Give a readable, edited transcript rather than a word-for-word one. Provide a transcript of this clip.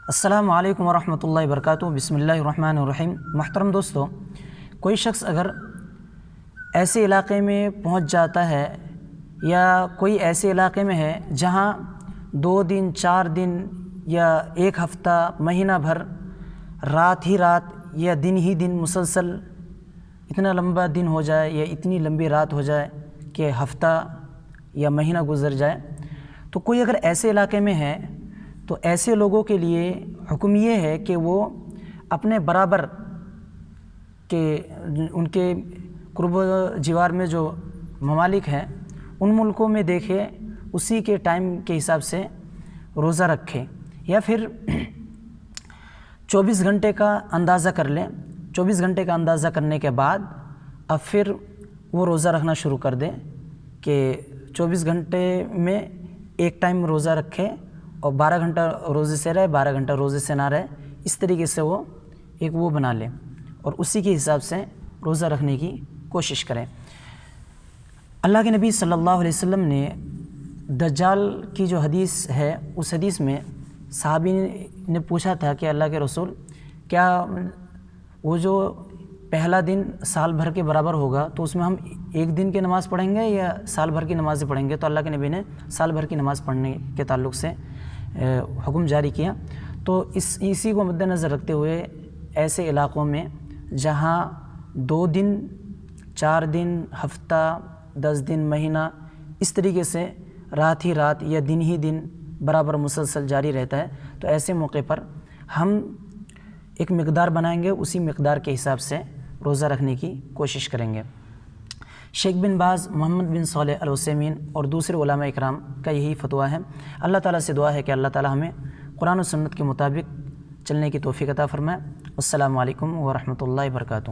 السلام علیکم ورحمۃ اللہ وبرکاتہ۔ بسم اللہ الرحمن الرحیم۔ محترم دوستو، کوئی شخص اگر ایسے علاقے میں پہنچ جاتا ہے یا کوئی ایسے علاقے میں ہے جہاں 2 دن 4 دن یا 1 ہفتہ مہینہ بھر رات ہی رات یا دن ہی دن مسلسل اتنا لمبا دن ہو جائے یا اتنی لمبی رات ہو جائے کہ ہفتہ یا مہینہ گزر جائے، تو کوئی اگر ایسے علاقے میں ہے تو ایسے لوگوں کے لیے حکم یہ ہے کہ وہ اپنے برابر کے ان کے قرب و جوار میں جو ممالک ہیں ان ملکوں میں دیکھے اسی کے ٹائم کے حساب سے روزہ رکھے، یا پھر 24 گھنٹے کا اندازہ کر لیں۔ 24 گھنٹے کا اندازہ کرنے کے بعد اب پھر وہ روزہ رکھنا شروع کر دیں کہ 24 گھنٹے میں ایک ٹائم روزہ رکھے اور 12 گھنٹہ روزے سے رہے، 12 گھنٹہ روزے سے نہ رہے، اس طریقے سے وہ ایک وہ بنا لیں اور اسی کے حساب سے روزہ رکھنے کی کوشش کریں۔ اللہ کے نبی صلی اللہ علیہ وسلم نے دجال کی جو حدیث ہے اس حدیث میں صحابی نے پوچھا تھا کہ اللہ کے رسول، کیا وہ جو پہلا دن سال بھر کے برابر ہوگا تو اس میں ہم ایک دن کی نماز پڑھیں گے یا سال بھر کی نمازیں پڑھیں گے؟ تو اللہ کے نبی نے سال بھر کی نماز پڑھنے کے تعلق سے حکم جاری کیا۔ تو اسی کو مد نظر رکھتے ہوئے ایسے علاقوں میں جہاں 2 دن 4 دن ہفتہ 10 دن مہینہ اس طریقے سے رات ہی رات یا دن ہی دن برابر مسلسل جاری رہتا ہے، تو ایسے موقع پر ہم ایک مقدار بنائیں گے، اسی مقدار کے حساب سے روزہ رکھنے کی کوشش کریں گے۔ شیخ بن باز، محمد بن صالح العثیمین اور دوسرے علماء اکرام کا یہی فتویٰ ہے۔ اللہ تعالیٰ سے دعا ہے کہ اللہ تعالیٰ ہمیں قرآن و سنت کے مطابق چلنے کی توفیق عطا فرمائے۔ السلام علیکم ورحمۃ اللہ وبرکاتہ۔